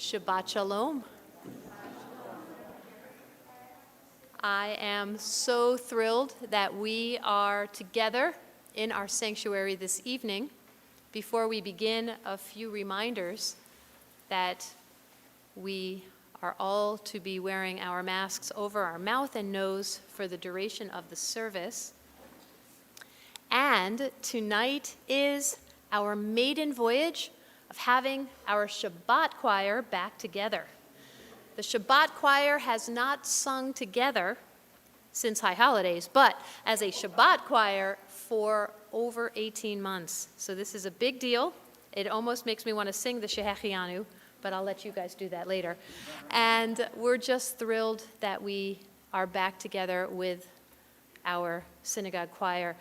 Shabbat Shalom. I am so thrilled that we are together in our sanctuary this evening. Before we begin, a few reminders that we are all to be wearing our masks over our mouth and nose for the duration of the service. And tonight is our maiden voyage of having our Shabbat choir back together. The Shabbat choir has not sung together since High Holidays, but as a Shabbat choir for over 18 months. So this is a big deal. It almost makes me want to sing the Shehechianu, but I'll let you guys do that later. And we're just thrilled that we are back together with our synagogue choir.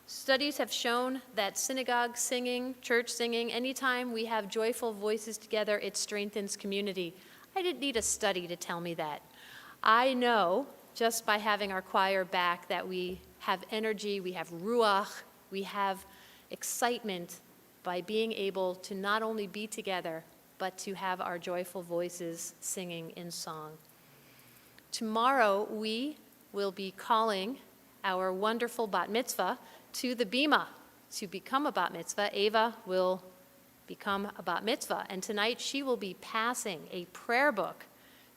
Studies have shown that synagogue singing, church singing, anytime we have joyful voices together, it strengthens community. I didn't need a study to tell me that. I know just by having our choir back that we have energy, we have ruach, we have excitement by being able to not only be together, but to have our joyful voices singing in song. Tomorrow we will be calling our wonderful bat mitzvah to the bima to become a bat mitzvah. Ava will become a bat mitzvah, and tonight she will be passing a prayer book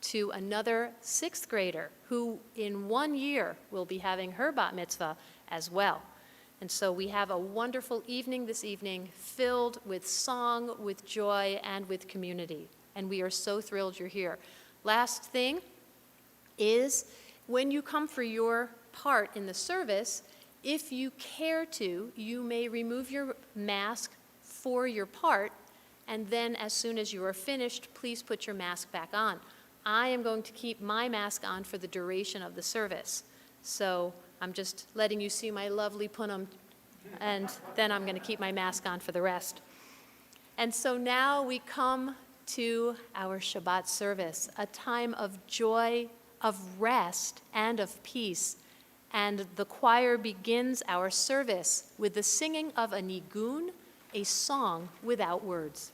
to another sixth grader who in 1 year will be having her bat mitzvah as well. And so we have a wonderful evening this evening filled with song, with joy, and with community. And we are so thrilled you're here. Last thing is when you come for your part in the service, if you care to, you may remove your mask for your part, and then as soon as you are finished, please put your mask back on. I am going to keep my mask on for the duration of the service. So I'm just letting you see my lovely punam, and then I'm going to keep my mask on for the rest. And so now we come to our Shabbat service, a time of joy, of rest, and of peace. And the choir begins our service with the singing of a nigun, a song without words.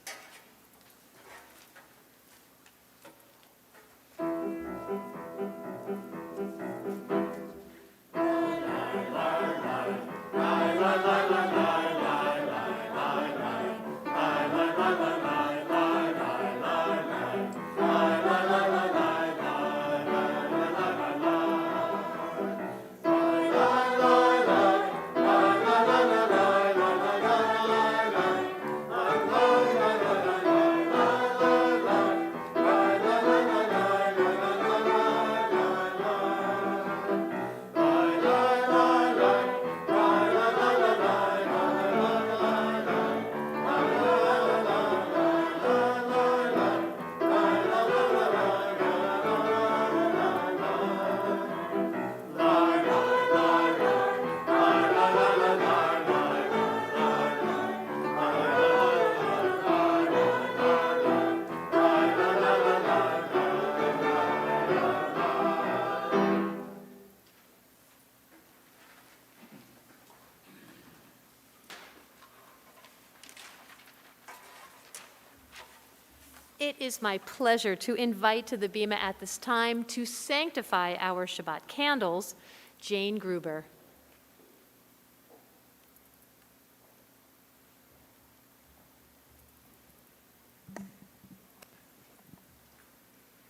It is my pleasure to invite to the bima at this time to sanctify our Shabbat candles, Jane Gruber.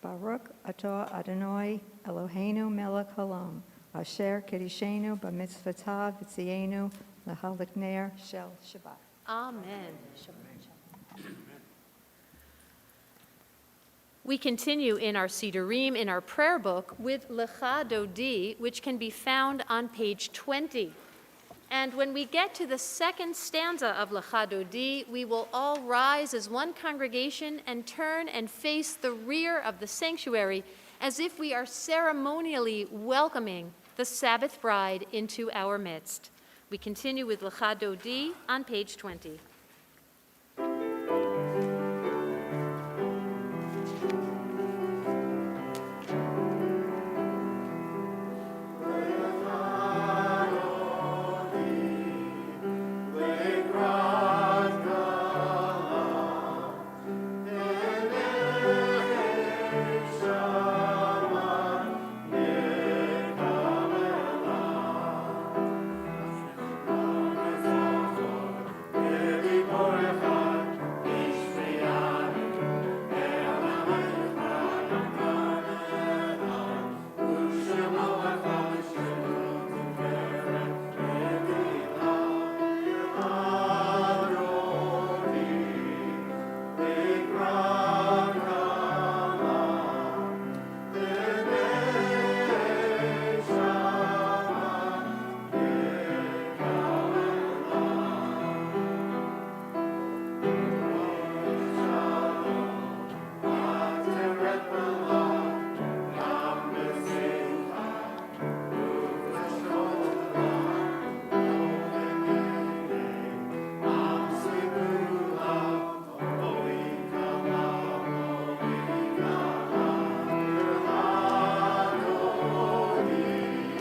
Baruch atah Adonai Eloheinu melech haolam, asher kiddushenu b'mitzvotav v'tzienu l'halik ner shel Shabbat. Amen. We continue in our Sidurim, in our prayer book, with Lechadodi, which can be found on page 20. And when we get to the second stanza of Lechadodi, we will all rise as one congregation and turn and face the rear of the sanctuary as if we are ceremonially welcoming the Sabbath bride into our midst. We continue with Lechadodi on page 20. Amen.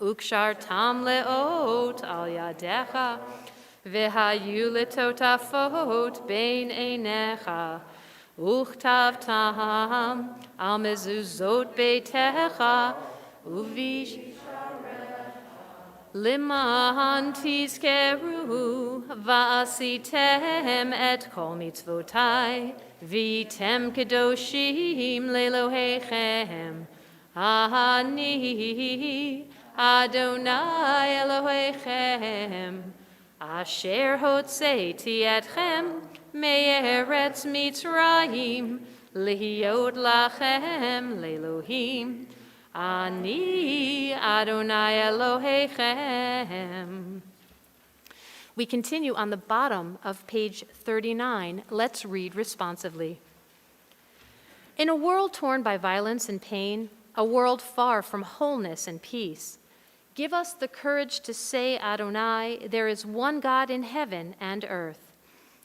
Ukshartam leot al yadecha, v'hayu letotafot bein einecha, Uchtavtam al mezuzot beitecha, uvish Liman tizkeru va'asitem et kol mitzvotai vitem kedoshim lelohechem Ani Adonai Elohechem Asher hotzeiti etchem me'eretz Mitzrayim lihiot lachem lelohim Ani Adonai Elohechem. We continue on the bottom of page 39. Let's read responsively. In a world torn by violence and pain, a world far from wholeness and peace, give us the courage to say, Adonai, there is one God in heaven and earth.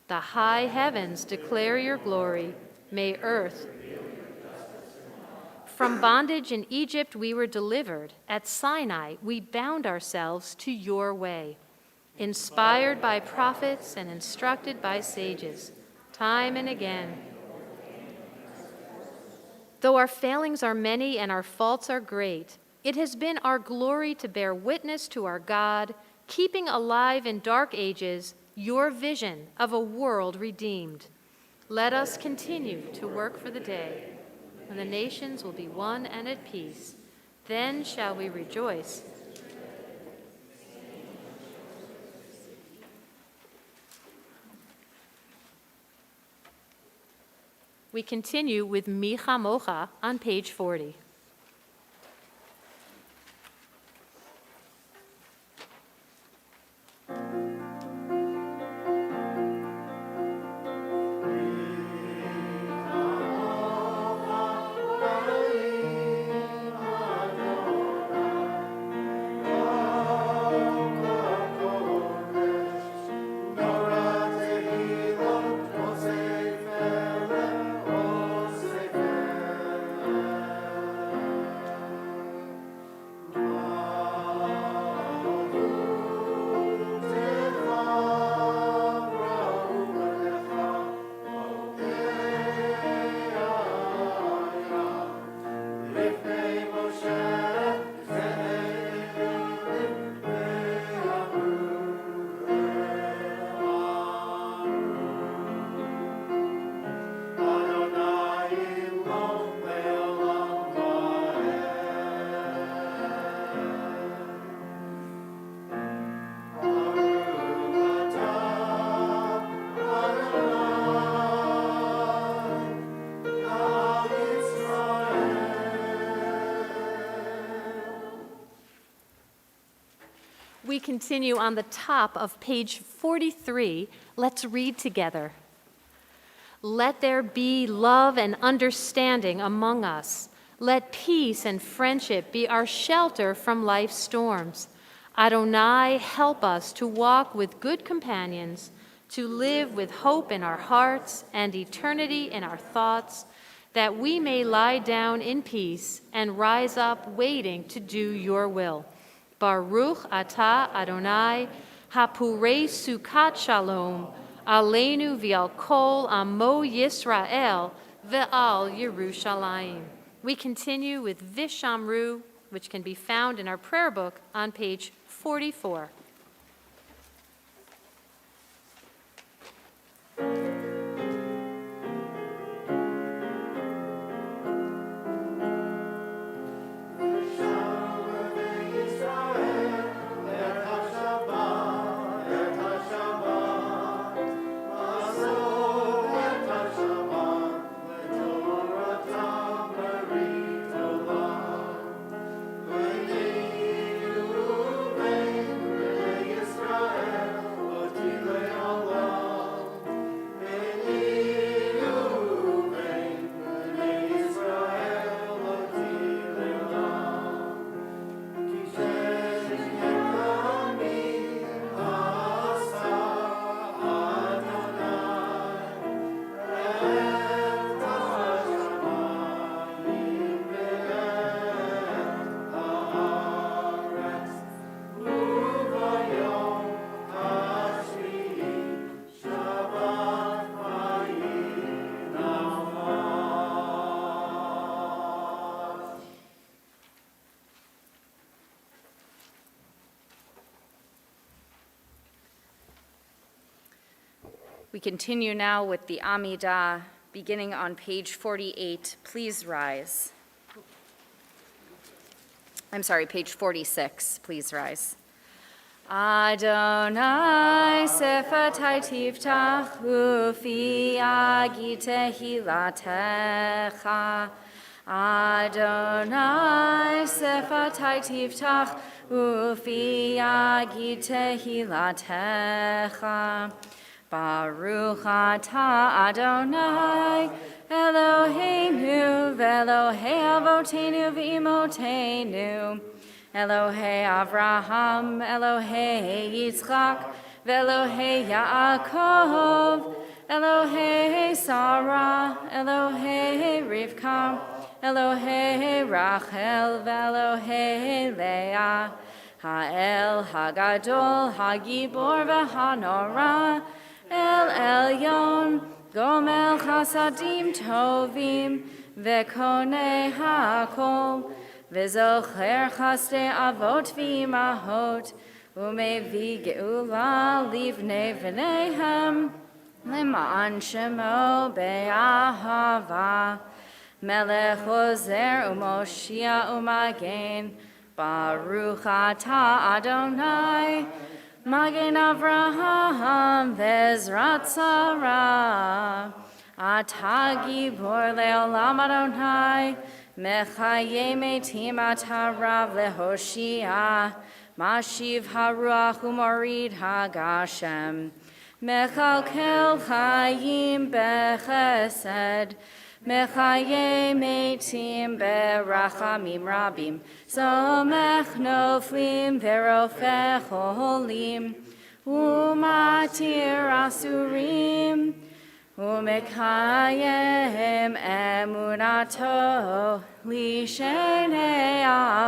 The high heavens declare your glory. May earth. From bondage in Egypt we were delivered. At Sinai we bound ourselves to your way. Inspired by prophets and instructed by sages, time and again. Though our failings are many and our faults are great, it has been our glory to bear witness to our God, keeping alive in dark ages your vision of a world redeemed. Let us continue to work for the day when the nations will be one and at peace. Then shall we rejoice. We continue with Micha Mocha on page 40. We continue on the top of page 43. Let's read together. Let there be love and understanding among us. Let peace and friendship be our shelter from life's storms. Adonai, help us to walk with good companions, to live with hope in our hearts and eternity in our thoughts, that we may lie down in peace and rise up waiting to do your will. Baruch atah Adonai, hapurei sukat shalom, aleinu v'al kol amo Yisrael ve'al Yerushalayim. We continue with Vishamru, which can be found in our prayer book on page 44. We continue now with the Amidah, beginning on page 48. Please rise. I'm sorry, page 46. Please rise. Adonai sefatai tiftach ufi agi tehilatecha. Adonai sefatai tiftach ufi agi tehilatecha. Baruch atah Adonai Eloheinu ve'Elohei avotenu v'imotenu. Elohei Avraham, Elohei Yitzchak, ve'Elohei Yaakov, Elohei Sarah, Elohei Rivka, Elohei Rachel, ve'Elohei Leah, Ha'el Hagadol, Hagibor ve'Hanora, El Elyon, Gomel Chasadim Tovim, ve'Konei Hakol, V'zocher chasdei avot v'imahot, u'mevi geula livnei v'neihem, lema'an shemo be'ahava. Melech ozer u'moshia u'magen, Baruch atah Adonai, Magen Avraham ve'ezrat Sarah. Atah gibor le'olam Adonai, Mechaye metim atarav lehoshia, Mashiv haruach u'morid hagashem. Mechalkel chayim bechesed, Mechaye metim berachamim rabim. Somech noflim verofech olim, Umatir asurim. Umekayem emunato lishenei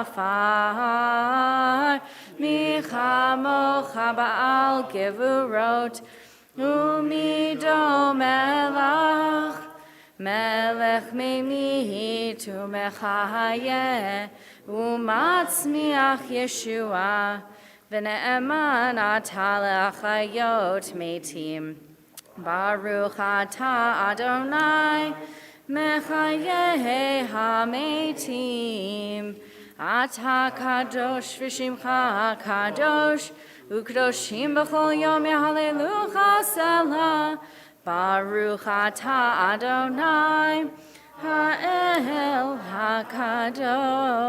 afar michamocha ba'al gevurot umido melech melech meimit umechaye umatzmiach Yeshua v'ne'eman ata le'achayot metim. Baruch atah Adonai, Mechaye hametim. Atah kadosh v'shimcha kadosh, u'kadoshim b'chol yom yahalelucha selah. Baruch atah Adonai, ha'el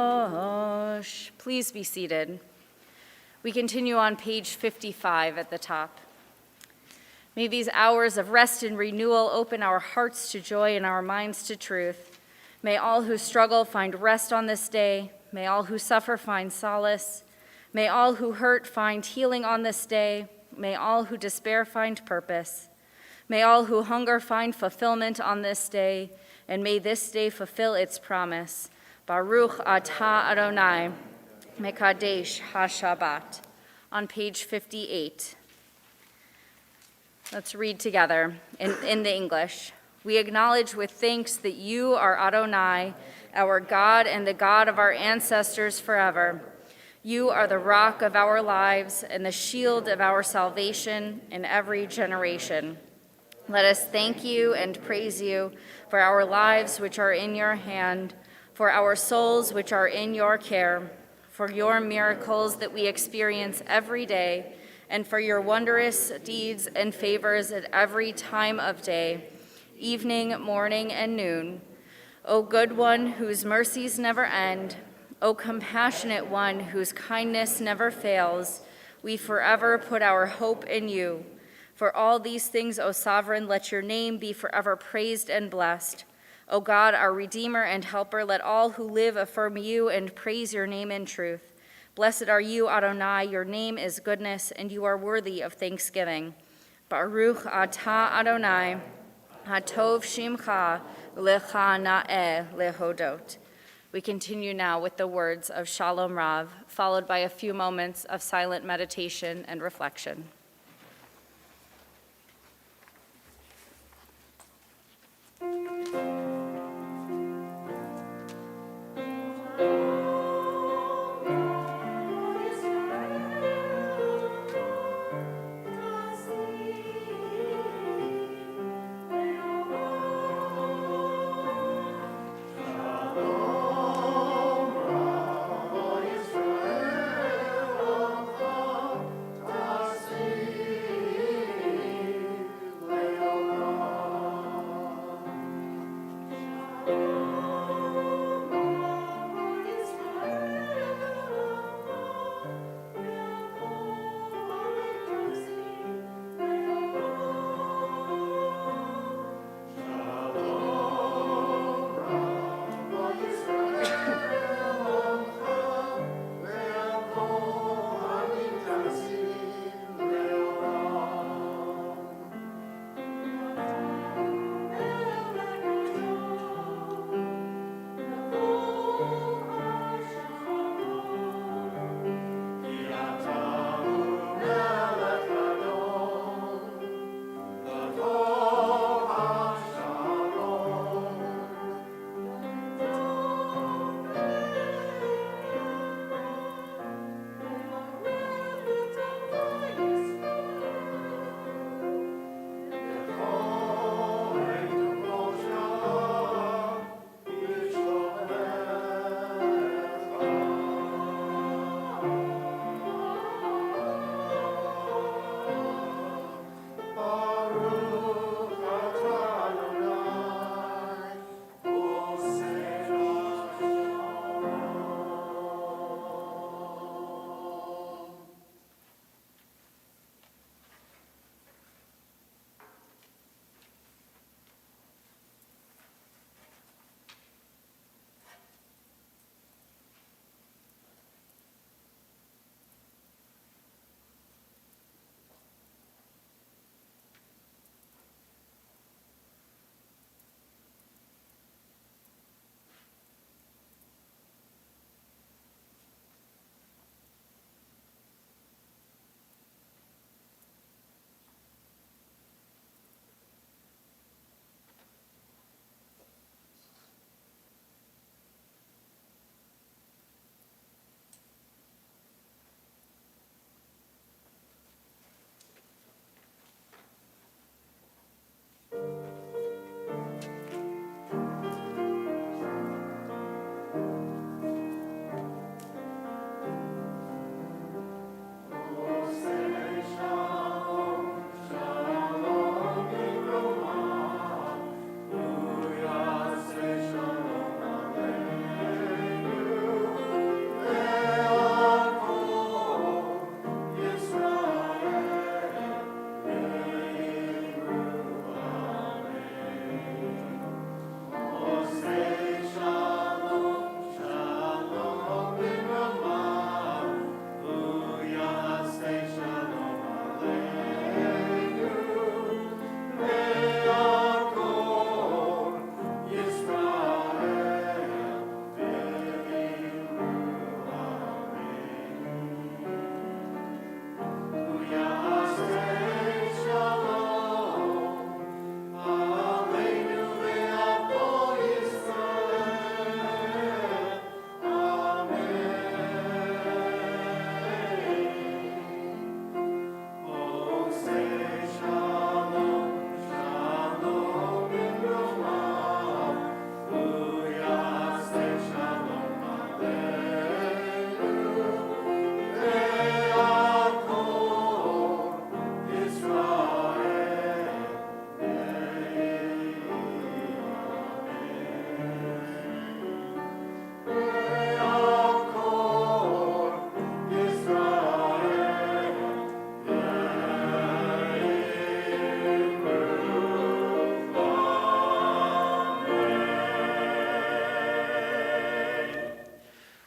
hakadosh. Please be seated. We continue on page 55 at the top. May these hours of rest and renewal open our hearts to joy and our minds to truth. May all who struggle find rest on this day. May all who suffer find solace. May all who hurt find healing on this day. May all who despair find purpose. May all who hunger find fulfillment on this day. And may this day fulfill its promise. Baruch atah Adonai, Mekadesh HaShabbat. On page 58. Let's read together in the English. We acknowledge with thanks that you are Adonai, our God and the God of our ancestors forever. You are the rock of our lives and the shield of our salvation in every generation. Let us thank you and praise you for our lives which are in your hand, for our souls which are in your care, for your miracles that we experience every day, and for your wondrous deeds and favors at every time of day, evening, morning, and noon. O good one, whose mercies never end, O compassionate one, whose kindness never fails, we forever put our hope in you. For all these things, O sovereign, let your name be forever praised and blessed. O God, our Redeemer and Helper, let all who live affirm you and praise your name in truth. Blessed are you, Adonai, your name is goodness, and you are worthy of thanksgiving. Baruch atah Adonai, hatov shimcha, lecha na'eh lehodot. We continue now with the words of Shalom Rav, followed by a few moments of silent meditation and reflection.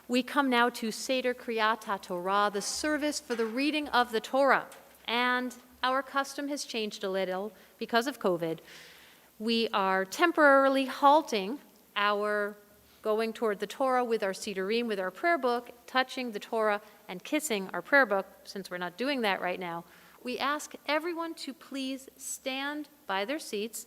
We come now to Seder Kriyat Torah, the service for the reading of the Torah. And our custom has changed a little because of COVID. We are temporarily halting our going toward the Torah with our Sidurim, with our prayer book, touching the Torah and kissing our prayer book, since we're not doing that right now. We ask everyone to please stand by their seats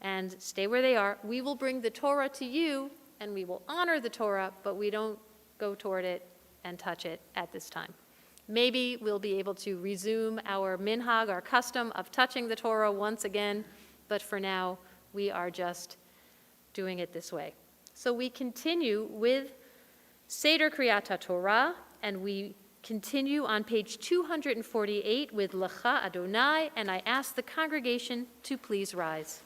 and stay where they are. We will bring the Torah to you, and we will honor the Torah, but we don't go toward it and touch it at this time. Maybe we'll be able to resume our minhag, our custom of touching the Torah once again, but for now, we are just doing it this way. So we continue with Seder Kriyat Torah, and we continue on page 248 with Lecha Adonai, and I ask the congregation to please rise.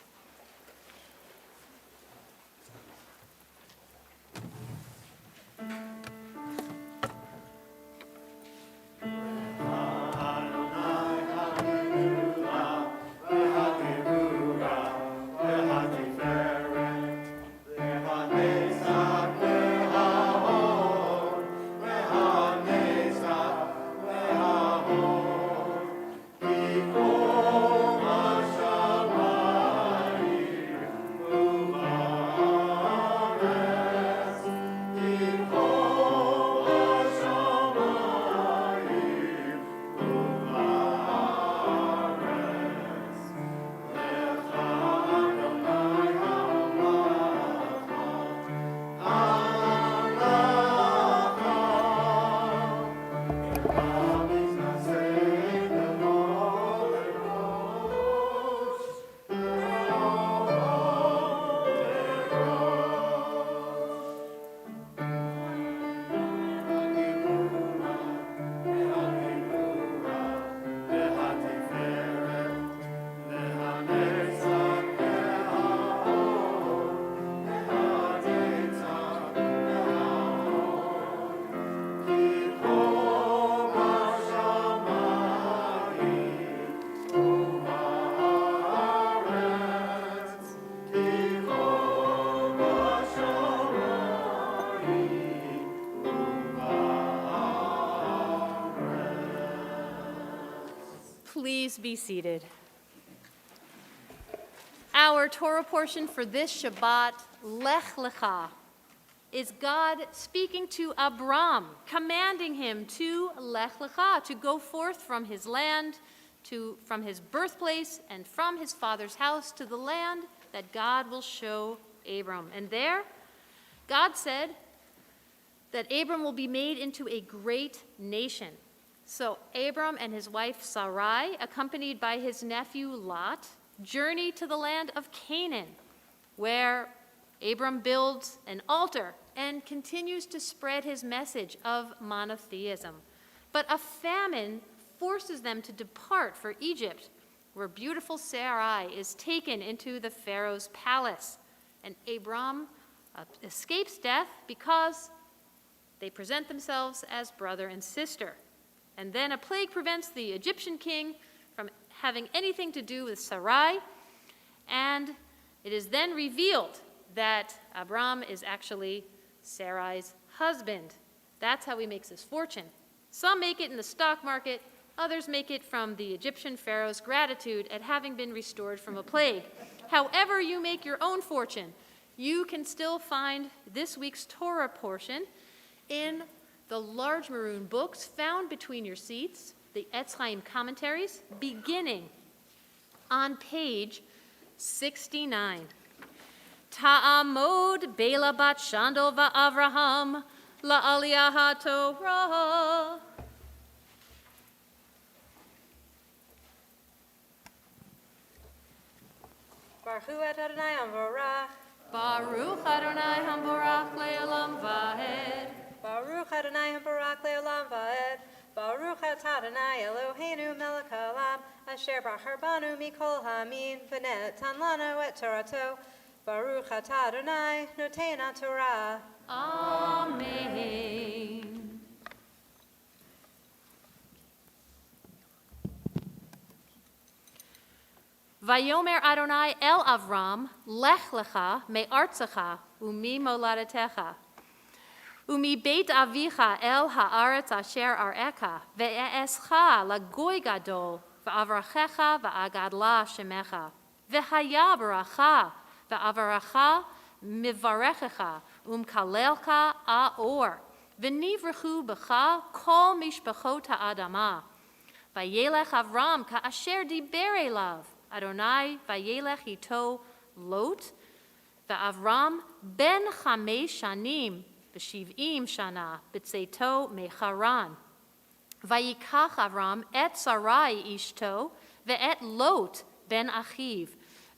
Please be seated. Our Torah portion for this Shabbat, Lech Lecha, is God speaking to Abram, commanding him to Lech Lecha, to go forth from his land, from his birthplace and from his father's house to the land that God will show Abram. And there, God said that Abram will be made into a great nation. So Abram and his wife Sarai, accompanied by his nephew Lot, journey to the land of Canaan, where Abram builds an altar and continues to spread his message of monotheism. But a famine forces them to depart for Egypt, where beautiful Sarai is taken into the Pharaoh's palace. And Abram escapes death because they present themselves as brother and sister. And then a plague prevents the Egyptian king from having anything to do with Sarai, and it is then revealed that Abram is actually Sarai's husband. That's how he makes his fortune. Some make it in the stock market, others make it from the Egyptian pharaoh's gratitude at having been restored from a plague. However you make your own fortune, you can still find this week's Torah portion in the large maroon books found between your seats, the Etz Chaim commentaries, beginning on page 69. Ta'amod Bela bat Shandol va'Avraham la'aliyah ha'Torah. Baruch Adonai Hamborach. Baruch Adonai Hamborach le'olam va'ed. Baruch Adonai Hamborach le'olam va'ed. Baruch atah Adonai Eloheinu melech haolam, asher bachar banu mikol ha'amin, v'natan lanu et torato. Baruch atah Adonai noten ha'Torah. Amen. Vayomer Adonai el Avram, Lech Lecha, me'artzecha, umi moladetecha. Umi beit avicha el haaretz asher arecha, ve'escha lagoy gadol, ve'avrachecha ve'agadla shemecha, ve'haya baracha, ve'avracha mivarechecha, kalelcha aor, ve'nivrechu b'cha kol mishpachot ha'adama. Vayelech Avram ka'asher diber elav, Adonai vayelech ito Lot, ve'Avram ben chamesh shanim, v'shiv'im shana, b'tzeito mecharan. Vayikach Avram et Sarai ishto, ve'et Lot ben achiv,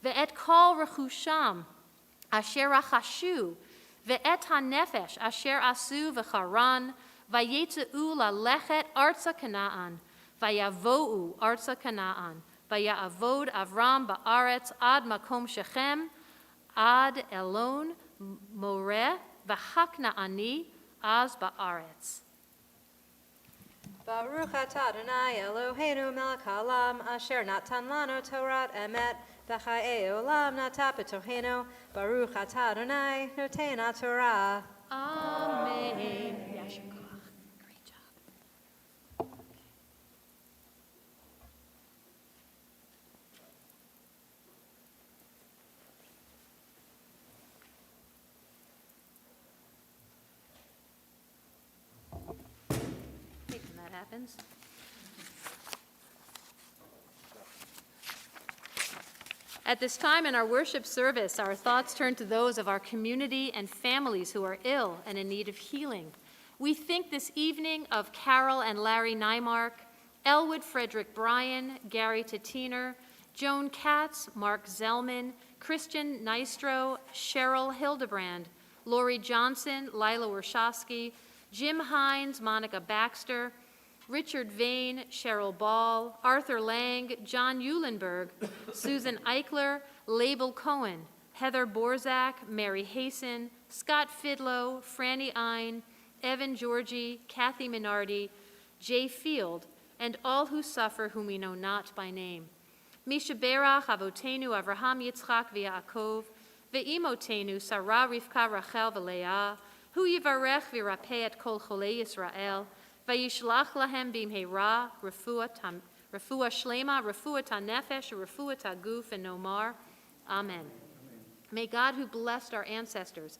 ve'et kol rechusham, asher achashu, ve'et hanefesh asher asu v'charan, vayetzeu lalechet arza Canaan, vayavo'u arza Canaan, vayavod Avram ba'aretz ad makom Shechem, ad Elon Moreh, v'hakna'ani az ba'aretz. Baruch atah Adonai Eloheinu melech haolam asher natan lanu Torat emet v'chayei olam nata b'tochenu. Baruch atah Adonai noten haTorah. Amen. Yasher koach. Great job. Hate when that happens. At this time in our worship service, our thoughts turn to those of our community and families who are ill and in need of healing. We think this evening of Carol and Larry Nymark, Elwood Frederick Bryan, Gary Tatiner, Joan Katz, Mark Zellman, Christian Nystro, Cheryl Hildebrand, Lori Johnson, Lila Warshawski, Jim Hines, Monica Baxter, Richard Vane, Cheryl Ball, Arthur Lang, John Eulenberg, Susan Eichler, Label Cohen, Heather Borzak, Mary Hasten, Scott Fidlow, Franny Ein, Evan Georgie, Kathy Minardi, Jay Field, and all who suffer whom we know not by name. Misha Berach, Avotenu, Avraham Yitzchak v'Yaakov, ve'imotenu, Sarah, Rivka, Rachel, v'Leah, hu yivarech v'irapeh et kol cholei Yisrael, vayishlach lahem bimheira, refuah shlema, refuah tanefesh, refuah taguf, and nomar. Amen. May God, who blessed our ancestors,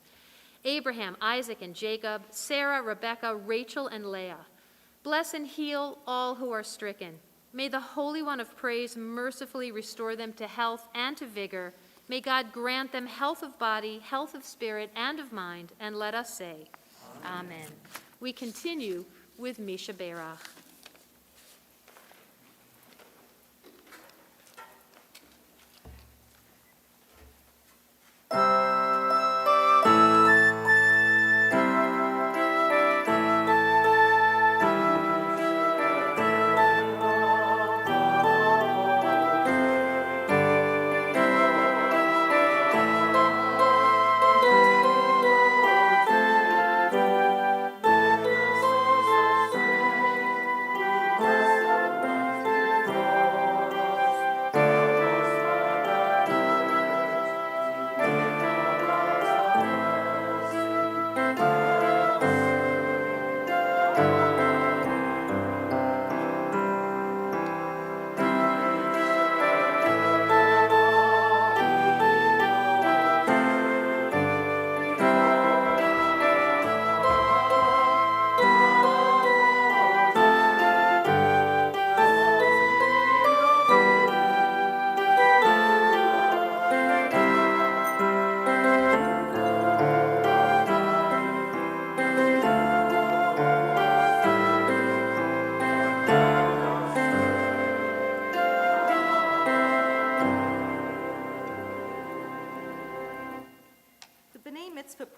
Abraham, Isaac, and Jacob, Sarah, Rebekah, Rachel, and Leah, bless and heal all who are stricken. May the Holy One of Praise mercifully restore them to health and to vigor. May God grant them health of body, health of spirit, and of mind, and let us say, Amen. We continue with Misha Berach.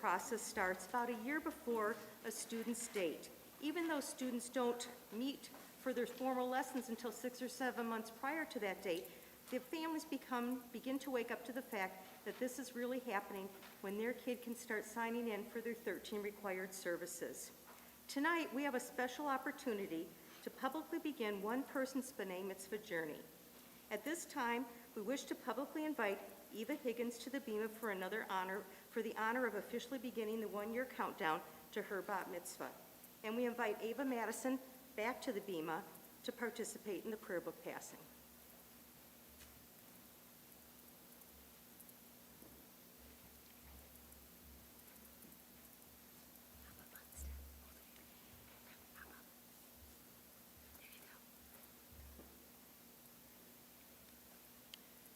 Process starts about a year before a student's date. Even though students don't meet for their formal lessons until 6 or 7 months prior to that date, the families begin to wake up to the fact that this is really happening when their kid can start signing in for their 13 required services. Tonight, we have a special opportunity to publicly begin one person's B'nai Mitzvah journey. At this time, we wish to publicly invite Eva Higgins to the Bima for the honor of officially beginning the one-year countdown to her bat mitzvah. And we invite Ava Madison back to the bima to participate in the prayer book passing.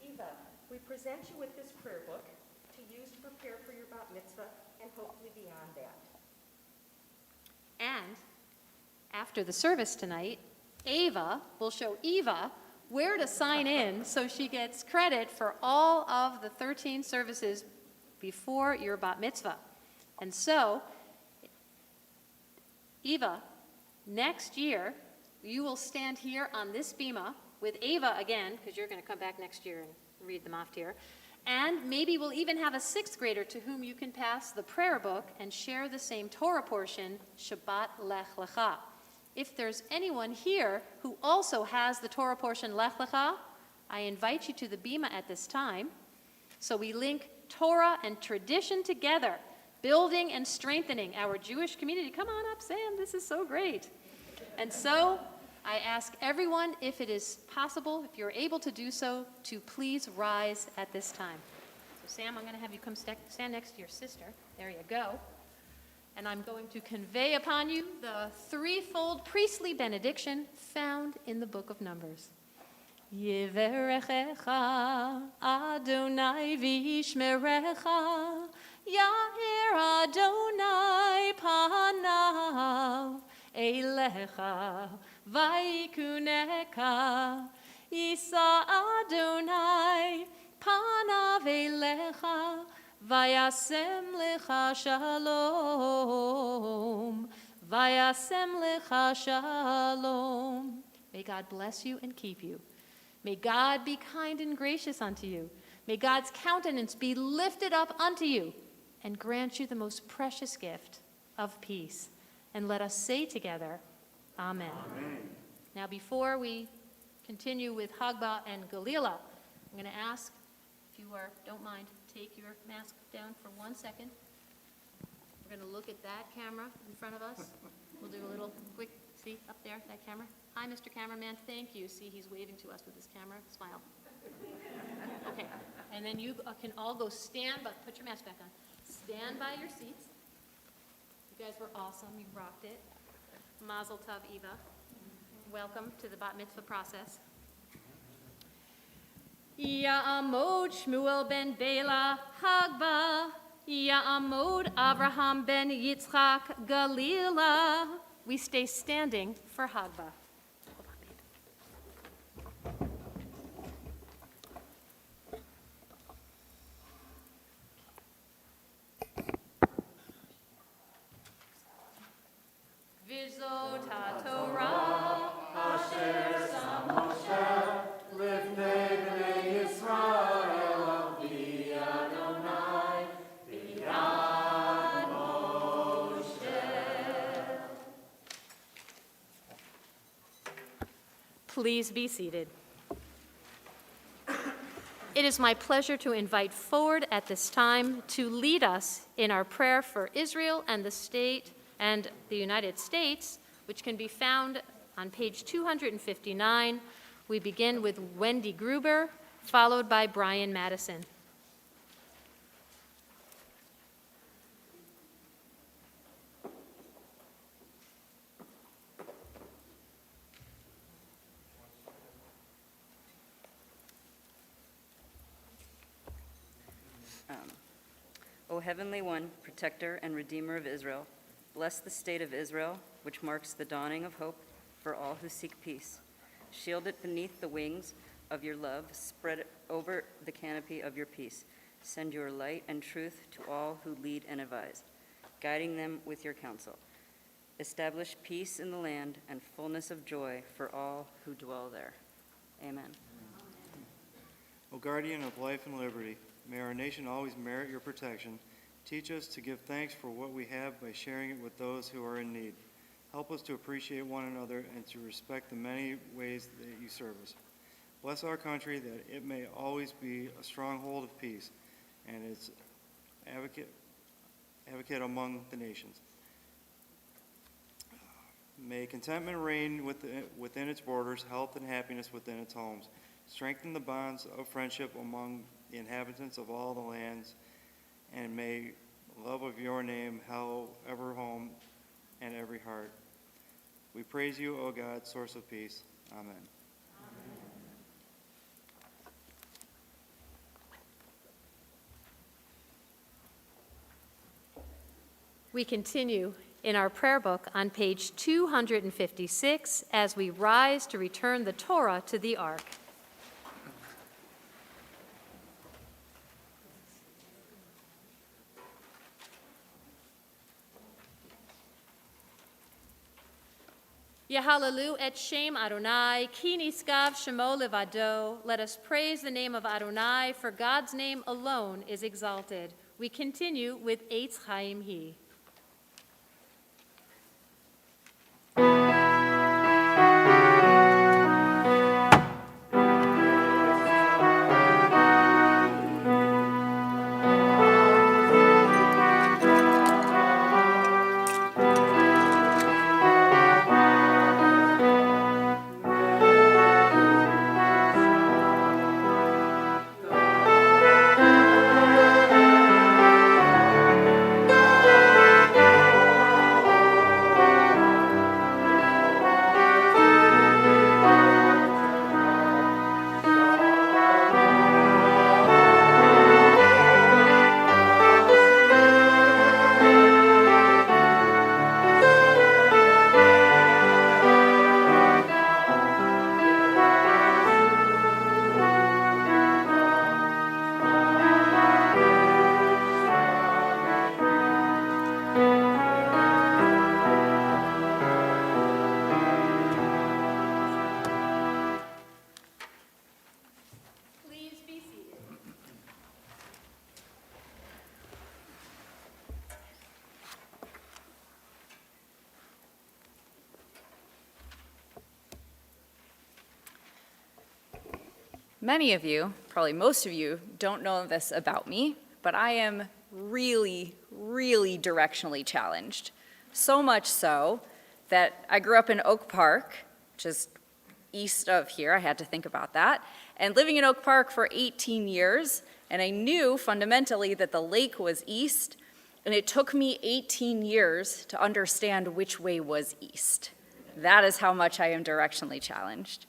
Eva, we present you with this prayer book to use to prepare for your bat mitzvah and hopefully beyond that. And after the service tonight, Ava will show Eva where to sign in so she gets credit for all of the 13 services before your bat mitzvah. And so, Eva, next year, you will stand here on this bima with Ava again, because you're going to come back next year and read them off here. And maybe we'll even have a 6th grader to whom you can pass the prayer book and share the same Torah portion, Shabbat Lech Lecha. If there's anyone here who also has the Torah portion Lech Lecha, I invite you to the bima at this time. So we link Torah and tradition together, building and strengthening our Jewish community. Come on up, Sam, this is so great. And so I ask everyone, if it is possible, if you're able to do so, to please rise at this time. So Sam, I'm going to have you come stand next to your sister. There you go. And I'm going to convey upon you the threefold priestly benediction found in the book of Numbers. Yiverechecha Adonai v'yishmerecha, Ya'er Adonai panav Elecha vaykuneka, Yisa Adonai panav elecha, vayasem lecha shalom, vayasem lecha shalom. May God bless you and keep you. May God be kind and gracious unto you. May God's countenance be lifted up unto you and grant you the most precious gift of peace. And let us say together, Amen. Amen. Now, before we continue with Hagba and Galila, I'm going to ask, if you don't mind, take your mask down for 1 second. We're going to look at that camera in front of us. We'll do a little quick, see, up there, that camera. Hi, Mr. Cameraman, thank you. See, he's waving to us with his camera. Smile. Okay, and then you can all go stand, but put your mask back on. Stand by your seats. You guys were awesome. You rocked it. Mazel tov, Eva. Welcome to the bat mitzvah process. Ya'amod Shmuel ben Bela Hagba. Ya'amod Abraham ben Yitzchak Galila. We stay standing for Hagba. Hold on, babe. Vizot HaTorah Asher Sam Moshe Lifnei Bnei Yisrael Avi Adonai B'yad Moshe. Please be seated. It is my pleasure to invite forward at this time to lead us in our prayer for Israel and the state and the United States, which can be found on page 259. We begin with Wendy Gruber, followed by Brian Madison. O Heavenly One, Protector and Redeemer of Israel, bless the state of Israel, which marks the dawning of hope for all who seek peace. Shield it beneath the wings of your love. Spread it over the canopy of your peace. Send your light and truth to all who lead and advise, guiding them with your counsel. Establish peace in the land and fullness of joy for all who dwell there. Amen. O guardian of life and liberty, may our nation always merit your protection. Teach us to give thanks for what we have by sharing it with those who are in need. Help us to appreciate one another and to respect the many ways that you serve us. Bless our country that it may always be a stronghold of peace and its advocate among the nations. May contentment reign within its borders, health and happiness within its homes. Strengthen the bonds of friendship among the inhabitants of all the lands, and may love of your name held ever home and every heart. We praise you, O God, source of peace. Amen. We continue in our prayer book on page 256 as we rise to return the Torah to the ark. Yehallelu et Shem Adonai, ki niskav shemo levado. Let us praise the name of Adonai, for God's name alone is exalted. We continue with Eitz Chaim Hi. Many of you, probably most of you, don't know this about me, but I am really, really directionally challenged. So much so that I grew up in Oak Park, which is east of here, I had to think about that, and living in Oak Park for 18 years, and I knew fundamentally that the lake was east, and it took me 18 years to understand which way was east. That is how much I am directionally challenged.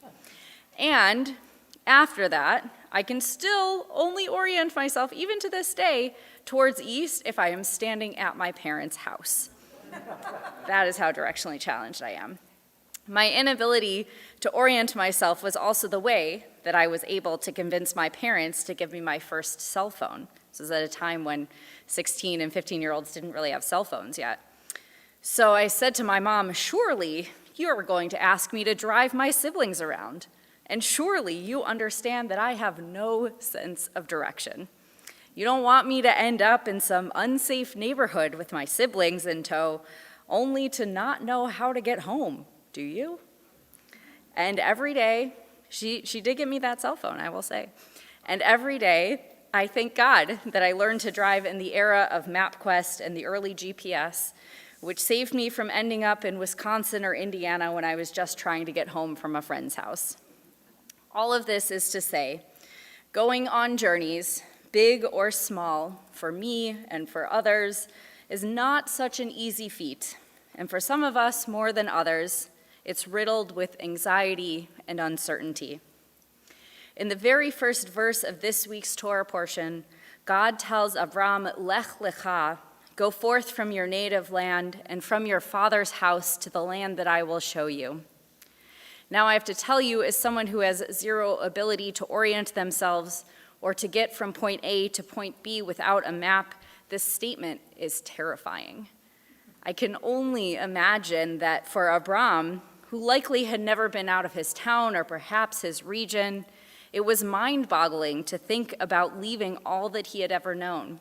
And after that, I can still only orient myself, even to this day, towards east if I am standing at my parents' house. That is how directionally challenged I am. My inability to orient myself was also the way that I was able to convince my parents to give me my first cell phone. This was at a time when 16 and 15-year-olds didn't really have cell phones yet. So I said to my mom, surely you are going to ask me to drive my siblings around. And surely you understand that I have no sense of direction. You don't want me to end up in some unsafe neighborhood with my siblings in tow, only to not know how to get home, do you? And every day, she did give me that cell phone, I will say. And every day, I thank God that I learned to drive in the era of MapQuest and the early GPS, which saved me from ending up in Wisconsin or Indiana when I was just trying to get home from a friend's house. All of this is to say, going on journeys, big or small, for me and for others, is not such an easy feat. And for some of us more than others, it's riddled with anxiety and uncertainty. In the very first verse of this week's Torah portion, God tells Abram, Lech, Lecha, go forth from your native land and from your father's house to the land that I will show you. Now I have to tell you, as someone who has zero ability to orient themselves or to get from point A to point B without a map, this statement is terrifying. I can only imagine that for Abram, who likely had never been out of his town or perhaps his region, it was mind-boggling to think about leaving all that he had ever known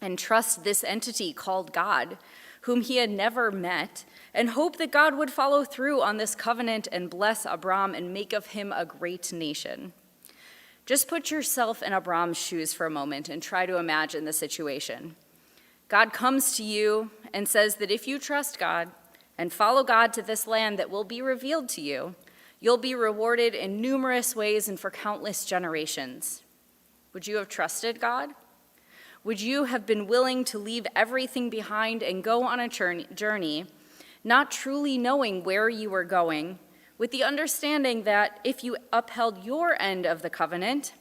and trust this entity called God, whom he had never met, and hope that God would follow through on this covenant and bless Abram and make of him a great nation. Just put yourself in Abram's shoes for a moment and try to imagine the situation. God comes to you and says that if you trust God, and follow God to this land that will be revealed to you, you'll be rewarded in numerous ways and for countless generations. Would you have trusted God? Would you have been willing to leave everything behind and go on a journey, not truly knowing where you were going, with the understanding that if you upheld your end of the covenant,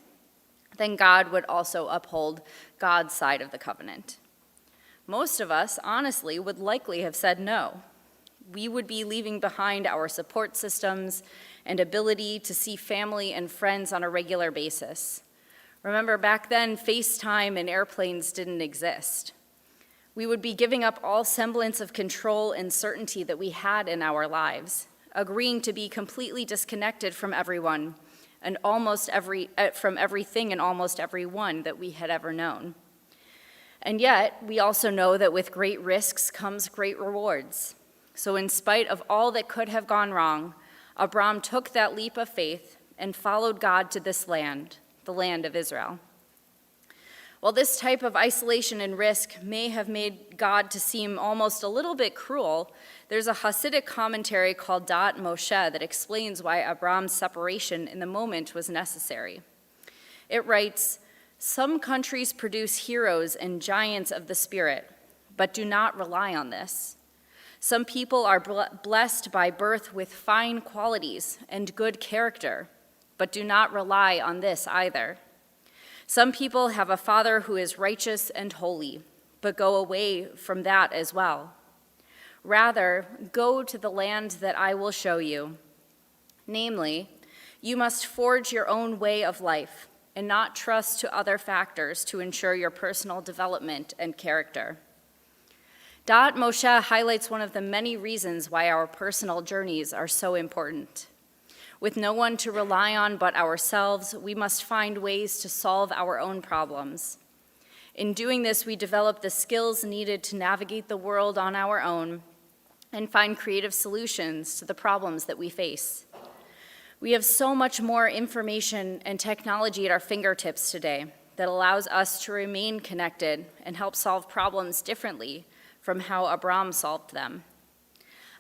then God would also uphold God's side of the covenant? Most of us, honestly, would likely have said no. We would be leaving behind our support systems and ability to see family and friends on a regular basis. Remember, back then, FaceTime and airplanes didn't exist. We would be giving up all semblance of control and certainty that we had in our lives, agreeing to be completely disconnected from everyone and from everything and almost everyone that we had ever known. And yet, we also know that with great risks comes great rewards. So in spite of all that could have gone wrong, Abram took that leap of faith and followed God to this land, the land of Israel. While this type of isolation and risk may have made God to seem almost a little bit cruel, there's a Hasidic commentary called Dat Moshe that explains why Abram's separation in the moment was necessary. It writes, "Some countries produce heroes and giants of the spirit, but do not rely on this. Some people are blessed by birth with fine qualities and good character, but do not rely on this either. Some people have a father who is righteous and holy, but go away from that as well. Rather, go to the land that I will show you. Namely, you must forge your own way of life and not trust to other factors to ensure your personal development and character." Dat Moshe highlights one of the many reasons why our personal journeys are so important. With no one to rely on but ourselves, we must find ways to solve our own problems. In doing this, we develop the skills needed to navigate the world on our own and find creative solutions to the problems that we face. We have so much more information and technology at our fingertips today that allows us to remain connected and help solve problems differently from how Abram solved them.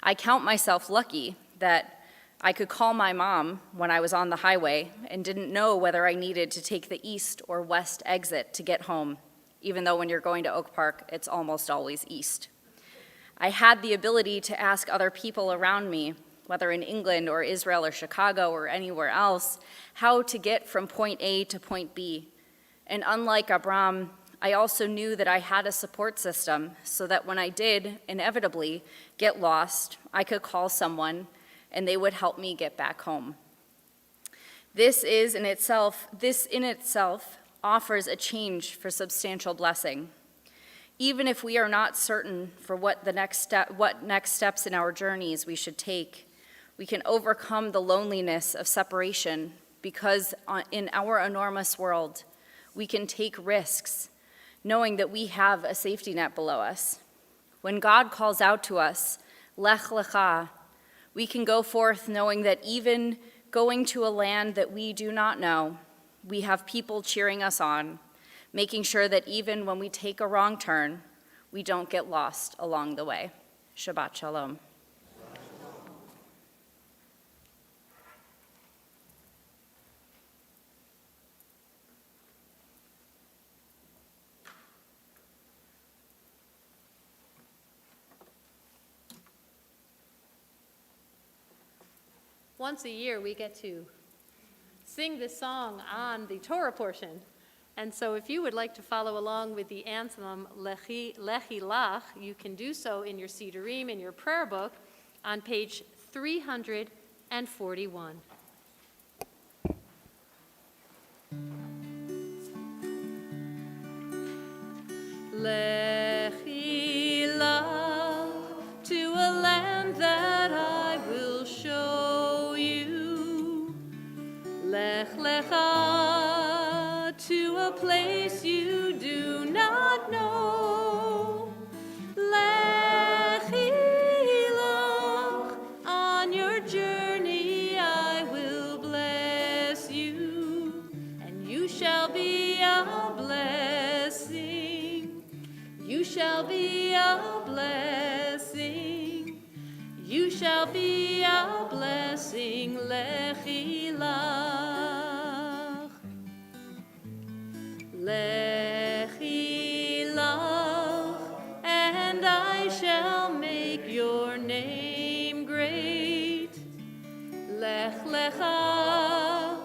I count myself lucky that I could call my mom when I was on the highway and didn't know whether I needed to take the east or west exit to get home, even though when you're going to Oak Park, it's almost always east. I had the ability to ask other people around me, whether in England or Israel or Chicago or anywhere else, how to get from point A to point B. And unlike Abram, I also knew that I had a support system so that when I did inevitably get lost, I could call someone and they would help me get back home. This in itself offers a change for substantial blessing. Even if we are not certain for what next steps in our journeys we should take, we can overcome the loneliness of separation because in our enormous world, we can take risks, knowing that we have a safety net below us. When God calls out to us, Lech, Lecha, we can go forth knowing that even going to a land that we do not know, we have people cheering us on, making sure that even when we take a wrong turn, we don't get lost along the way. Shabbat Shalom. Once a year, we get to sing this song on the Torah portion. And so if you would like to follow along with the anthem Lechi Lech, you can do so in your Sidurim, in your prayer book, on page 341. Lechi Lech, to a land that I will show you. Lech Lecha, to a place you do not know. Lechi Lech, on your journey I will bless you, and you shall be a blessing. You shall be a blessing. You shall be a blessing, Lechilach. Lechilach, and I shall make your name great. Lech Lecha,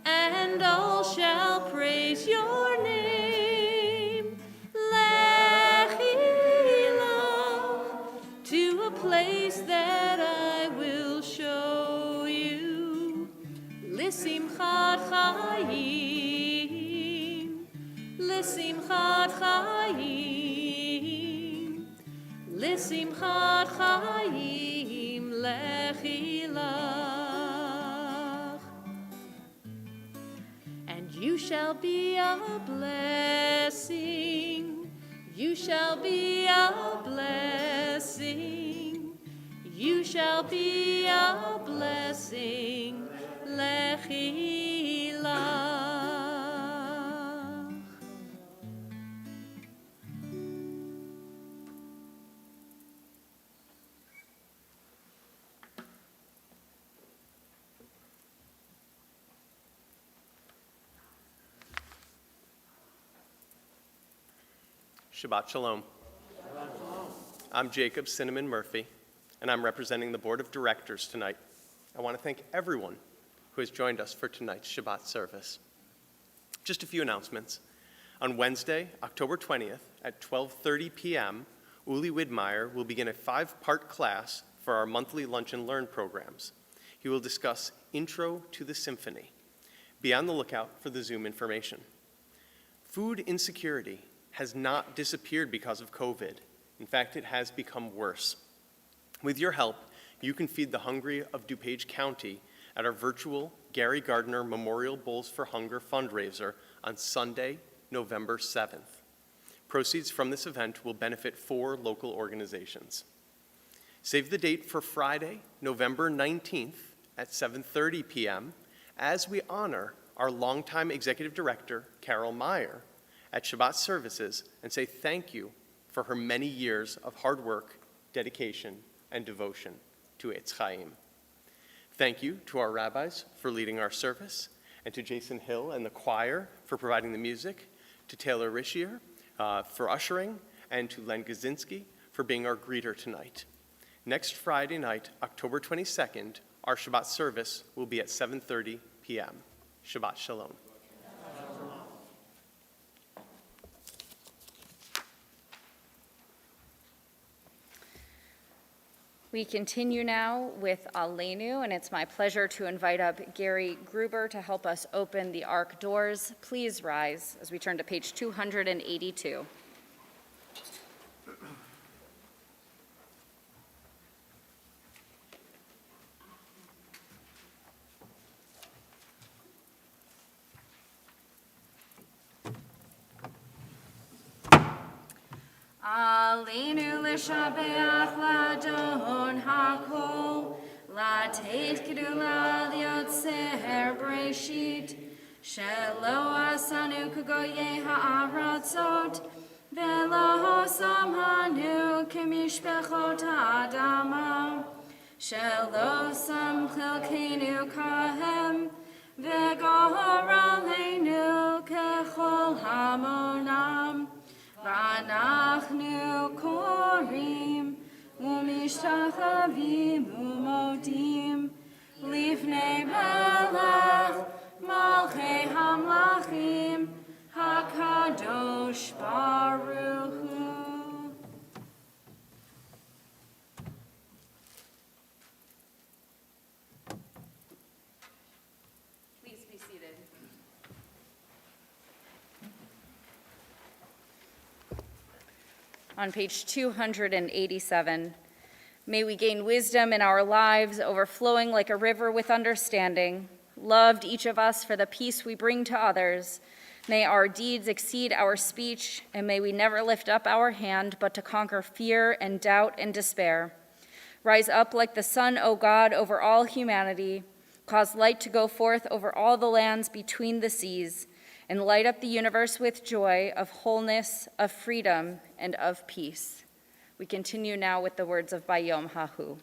and all shall praise your name. Lechilach, to a place that I will show you. L'simchat chayim, l'simchat chayim, l'simchat chayim, Lechilach. And you shall be a blessing, you shall be a blessing, you shall be a blessing, Lechilach. Shabbat Shalom. I'm Jacob Cinnamon Murphy, and I'm representing the Board of Directors tonight. I want to thank everyone who has joined us for tonight's Shabbat service. Just a few announcements. On Wednesday, October 20th at 12:30 p.m., Uli Widmeyer will begin a 5-part class for our monthly Lunch and Learn programs. He will discuss Intro to the Symphony. Be on the lookout for the Zoom information. Food insecurity has not disappeared because of COVID. In fact, it has become worse. With your help, you can feed the hungry of DuPage County at our virtual Gary Gardner Memorial Bowls for Hunger fundraiser on Sunday, November 7th. Proceeds from this event will benefit 4 local organizations. Save the date for Friday, November 19th at 7:30 p.m. as we honor our longtime executive director, Carol Meyer, at Shabbat services and say thank you for her many years of hard work, dedication, and devotion to Eitz Chaim. Thank you to our rabbis for leading our service, and to Jason Hill and the choir for providing the music, to Taylor Rishier for ushering, and to Len Gazinski for being our greeter tonight. Next Friday night, October 22nd, our Shabbat service will be at 7:30 p.m. Shabbat Shalom. We continue now with Aleinu, and it's my pleasure to invite up Gary Gruber to help us open the Ark doors. Please rise as we turn to page 282. Aleinu l'shabeach l'adon hakol, l'teit gedula l'yotzer breshit, shelo asanu k'goyei ha'aratzot, velo samhanu k'mishpechot ha'adama, shelo sam chilkenu kahem, v'gohor aleinu k'chol hamonam. ואנחנו קוראים ומשתחווים ומודים לפני מלך מלכי המלכים הקדוש ברוך הוא. Please be seated. On page 287, may we gain wisdom in our lives, overflowing like a river with understanding, loved each of us for the peace we bring to others. May our deeds exceed our speech, and may we never lift up our hand but to conquer fear and doubt and despair. Rise up like the sun, O God, over all humanity. Cause light to go forth over all the lands between the seas, and light up the universe with joy of wholeness, of freedom, and of peace. We continue now with the words of Bayom Hahu.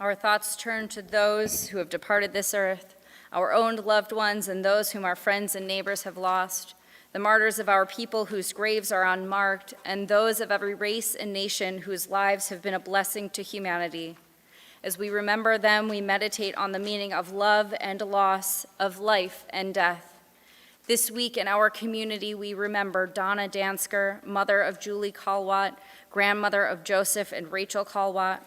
Our thoughts turn to those who have departed this earth, our own loved ones and those whom our friends and neighbors have lost, the martyrs of our people whose graves are unmarked, and those of every race and nation whose lives have been a blessing to humanity. As we remember them, we meditate on the meaning of love and loss, of life and death. This week in our community, we remember Donna Dansker, mother of Julie Kalwat, grandmother of Joseph and Rachel Kalwat,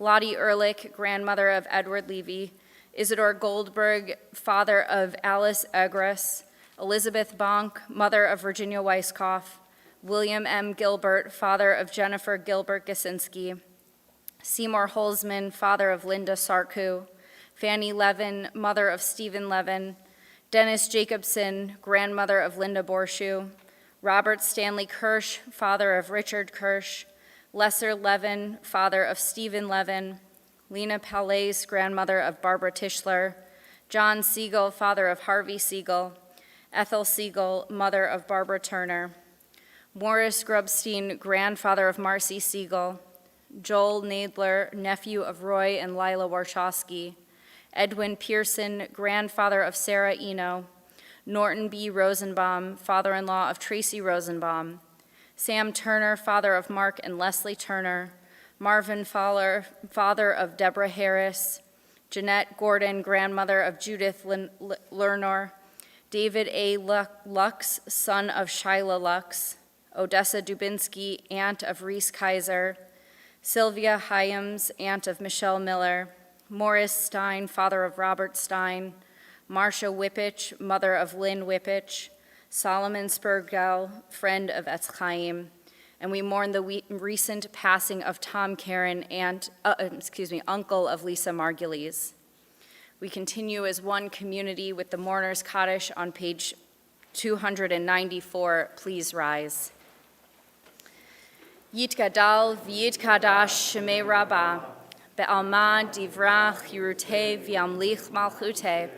Lottie Ehrlich, grandmother of Edward Levy, Isidore Goldberg, father of Alice Egres, Elizabeth Bonk, mother of Virginia Weiskopf, William M. Gilbert, father of Jennifer Gilbert Gasinski, Seymour Holzman, father of Linda Sarku, Fanny Levin, mother of Stephen Levin, Dennis Jacobson, grandmother of Linda Borschu, Robert Stanley Kirsch, father of Richard Kirsch, Lesser Levin, father of Stephen Levin, Lena Palais, grandmother of Barbara Tischler, John Siegel, father of Harvey Siegel, Ethel Siegel, mother of Barbara Turner, Morris Grubstein, grandfather of Marcy Siegel, Joel Nadler, nephew of Roy and Lila Warshawski, Edwin Pearson, grandfather of Sarah Eno, Norton B. Rosenbaum, father-in-law of Tracy Rosenbaum, Sam Turner, father of Mark and Leslie Turner, Marvin Fowler, father of Deborah Harris, Jeanette Gordon, grandmother of Judith Lerner, David A. Lux, son of Shyla Lux, Odessa Dubinsky, aunt of Reese Kaiser, Sylvia Hyams, aunt of Michelle Miller, Morris Stein, father of Robert Stein, Marcia Whippich, mother of Lynn Whippich, Solomon Spurgel, friend of Etz Chaim, and we mourn the recent passing of Tom Karen, uncle of Lisa Margulies. We continue as one community with the Mourner's Kaddish on page 294. Please rise. Yitgadal v'yitkadash shemei Rabbah, be'alma divrach yiruteh v'yamlich malchuteh,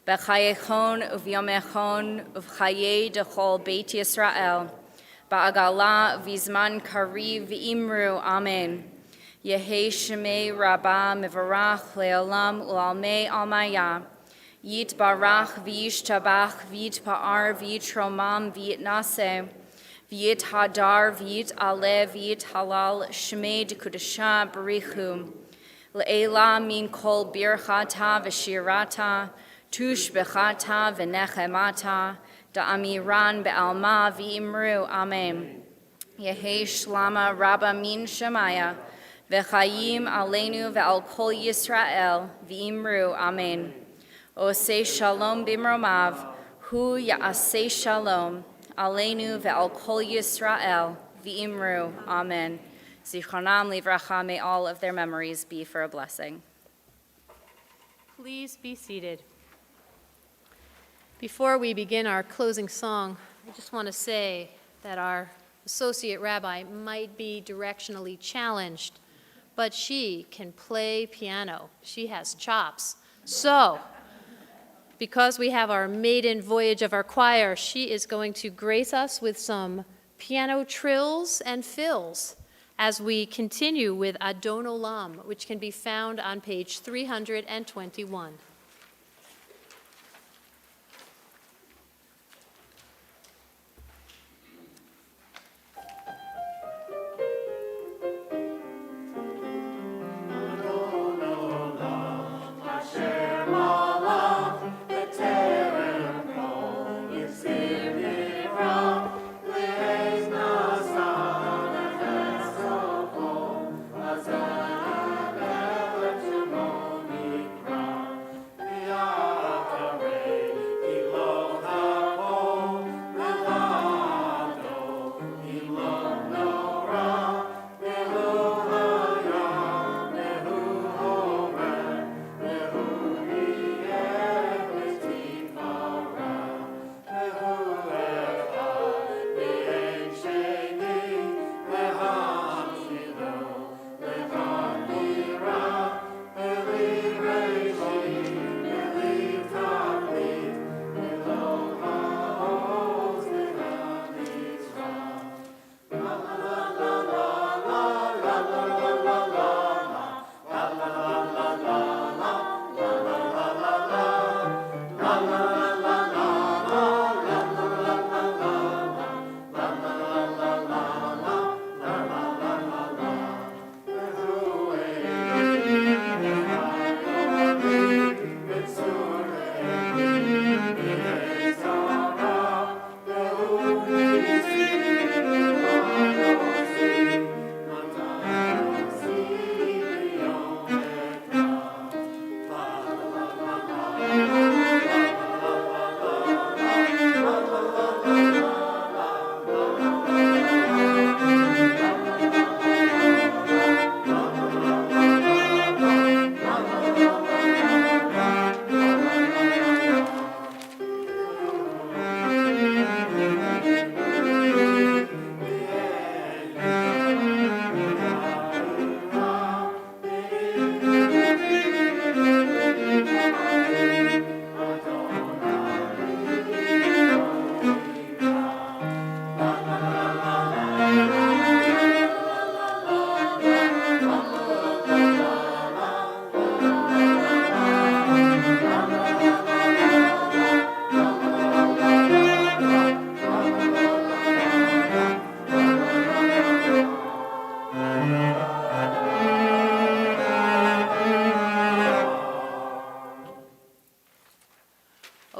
be'chayechon u'v'yomechon u'v'chayei dechol Beit Yisrael, ba'agala v'zman kariv v'imru amen. Yehei shemei Rabbah mevarach le'olam u'almei almaya, yit barach v'yishtabach v'yitpa'ar v'yitromam v'yitnaseh, V'yit hadar, v'yit ale, v'yit halal, shmei dekudasha barichu. Le'ela min kol birchata v'shirata, tush bechata v'nechemata, da'amiran be'alma v'imru, amen. Yehei shlama rabba min shemaya, v'chayim aleinu ve'al kol Yisrael, v'imru, amen. Osei shalom bimromav, hu ya'asei shalom, Aleinu ve'al kol Yisrael, v'imru, amen. Zichronam livracha, may all of their memories be for a blessing. Please be seated. Before we begin our closing song, I just want to say that our associate rabbi might be directionally challenged, but she can play piano. She has chops. So, because we have our maiden voyage of our choir, she is going to grace us with some piano trills and fills as we continue with Adon Olam, which can be found on page 321.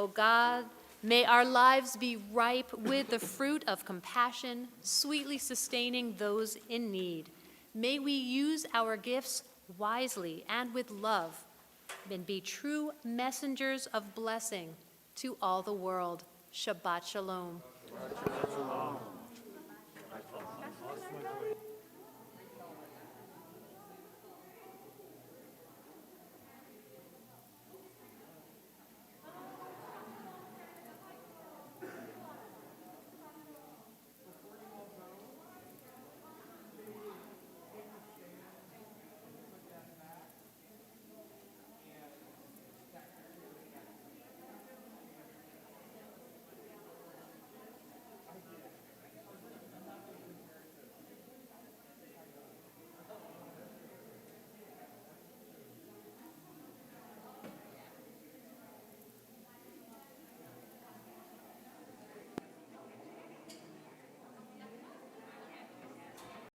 O God, may our lives be ripe with the fruit of compassion, sweetly sustaining those in need. May we use our gifts wisely and with love, and be true messengers of blessing to all the world. Shabbat Shalom. Shabbat shalom.